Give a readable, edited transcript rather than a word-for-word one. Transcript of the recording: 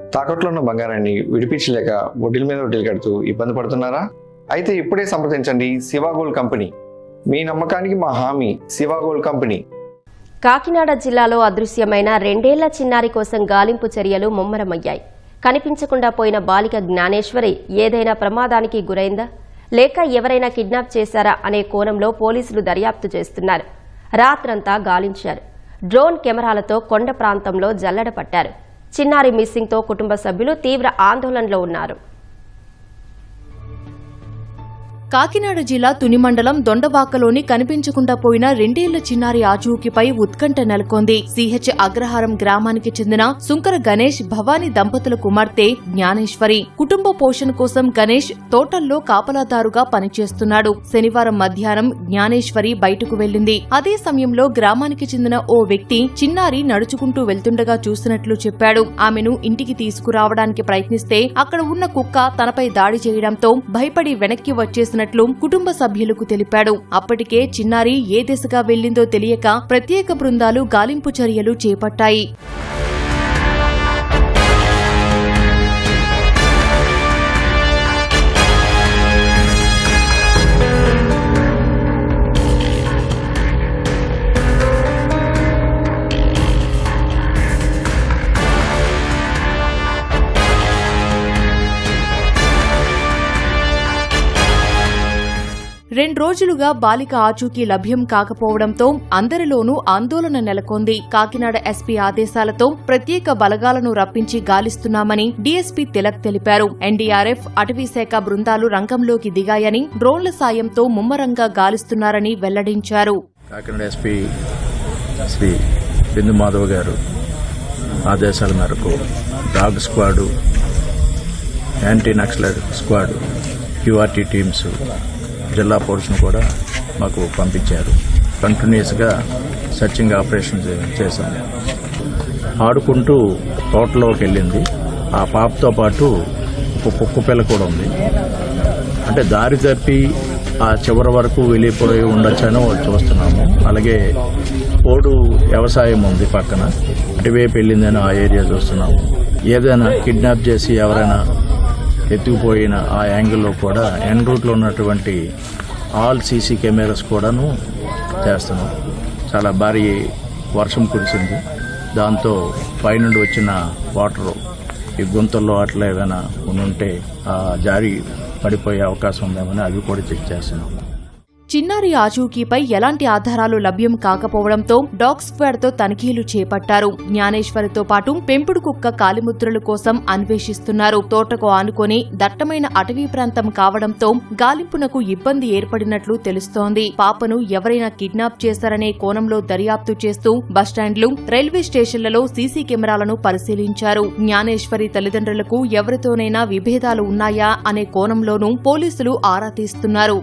తాకట్లో ఉన్న బంగారాన్ని విడిపించలేక వడ్డీల మీద వడ్డీలు కడుతూ ఇబ్బంది పడుతున్నారా? అయితే ఇప్పుడే సంప్రదించండి శివ గోల్డ్ కంపెనీ. మీ నమ్మకానికి మా హామీ శివ గోల్డ్ కంపెనీ. కాకినాడ జిల్లాలో అదృశ్యమైన 2 ఏళ్ల చిన్నారి కోసం గాలింపు చర్యలు ముమ్మరమయ్యాయి. కనిపించకుండా పోయిన బాలిక జ్ఞానేశ్వరి ఏదైనా ప్రమాదానికి గురైందా లేక ఎవరైనా కిడ్నాప్ చేశారా అనే కోణంలో పోలీసులు దర్యాప్తు చేస్తున్నారు. రాత్రంతా గాలించారు. డ్రోన్ కెమెరాలతో కొండ ప్రాంతంలో జల్లెడ పట్టారు. చిన్నారి మిస్సింగ్తో కుటుంబ సభ్యులు తీవ్ర ఆందోళనలో ఉన్నారు. కాకినాడ జిల్లా తుని మండలం దొండవాకలోని కనిపించకుండా పోయిన 2 ఏళ్ల చిన్నారి ఆచూకీపై ఉత్కంఠ నెలకొంది. సిహెచ్ అగ్రహారం గ్రామానికి చెందిన సుంకర గణేష్ భవానీ దంపతుల కుమార్తె జ్ఞానేశ్వరి. కుటుంబ పోషణ కోసం గణేష్ తోటల్లో కాపలాదారుగా పనిచేస్తున్నాడు. శనివారం మధ్యాహ్నం జ్ఞానేశ్వరి బయటకు వెళ్లింది. అదే సమయంలో గ్రామానికి చెందిన ఓ వ్యక్తి చిన్నారి నడుచుకుంటూ వెళ్తుండగా చూసినట్లు చెప్పాడు. ఆమెను ఇంటికి తీసుకురావడానికి ప్రయత్నిస్తే అక్కడ ఉన్న కుక్క తనపై దాడి చేయడంతో భయపడి వెనక్కి వచ్చేసిన కుటుంబ సభ్యులకు తెలిపాడు. అప్పటికే చిన్నారి ఏ దిశగా వెళ్లిందో తెలియక ప్రత్యేక బృందాలు గాలింపు చర్యలు చేపట్టాయి. రెండు రోజులుగా బాలిక ఆచూకీ లభ్యం కాకపోవడంతో అందరిలోనూ ఆందోళన నెలకొంది. కాకినాడ ఎస్పీ ఆదేశాలతో ప్రత్యేక బలగాలను రప్పించి గాలిస్తున్నామని డీఎస్పీ తిలక్ తెలిపారు. ఎన్డీఆర్ఎఫ్, అటవీశాఖ బృందాలు రంగంలోకి దిగాయని, డ్రోన్ల సాయంతో ముమ్మరంగా గాలిస్తున్నారని వెల్లడించారు. కాకినాడ ఎస్పీ శ్రీ బిందు మాధవ్ గారు ఆదేశాల మేరకు dog squad, anti naxalite squad, QRT teams, జిల్లా పోలీసును కూడా మాకు పంపించారు. కంటిన్యూస్గా సర్చింగ్ ఆపరేషన్ చేశాము. ఆడుకుంటూ తోటలోకి వెళ్ళింది. ఆ పాపతో పాటు ఒక కుక్క పిల్ల కూడా ఉంది. అంటే దారి తప్పి ఆ చివరి వరకు వెళ్ళిపోయి ఉండొచ్చని చూస్తున్నాము. అలాగే పోడు వ్యవసాయం ఉంది పక్కన, అటువైపు వెళ్ళిందని ఆ ఏరియా చూస్తున్నాము. ఏదైనా కిడ్నాప్ చేసి ఎవరైనా ఎత్తుకుపోయిన ఆ యాంగిల్లో కూడా ఎన్ రూట్లో ఉన్నటువంటి ఆల్ సీసీ కెమెరాస్ కూడాను చేస్తున్నాం. చాలా భారీ వర్షం కురిసింది. దాంతో పైనుండి వచ్చిన వాటర్ ఈ గుంతల్లో అట్లా ఏమైనా ఉంటే జారి పడిపోయే అవకాశం ఉందేమని అవి కూడా చెక్ చేస్తున్నాం. చిన్నారి ఆచూకీపై ఎలాంటి ఆధారాలు లభ్యం కాకపోవడంతో డాగ్ స్క్వాడ్తో తనిఖీలు చేపట్టారు. జ్ఞానేశ్వరితో పాటు పెంపుడు కుక్క కాలిముద్రల కోసం అన్వేషిస్తున్నారు. తోటకు ఆనుకొని దట్టమైన అటవీ ప్రాంతం కావడంతో గాలింపునకు ఇబ్బంది ఏర్పడినట్లు తెలుస్తోంది. పాపను ఎవరైనా కిడ్నాప్ చేశారనే కోణంలో దర్యాప్తు చేస్తూ బస్టాండ్లు, రైల్వే స్టేషన్లలో సీసీ కెమెరాలను పరిశీలించారు. జ్ఞానేశ్వరి తల్లిదండ్రులకు ఎవరితోనైనా విభేదాలు ఉన్నాయా అనే కోణంలోనూ పోలీసులు ఆరా తీస్తున్నారు.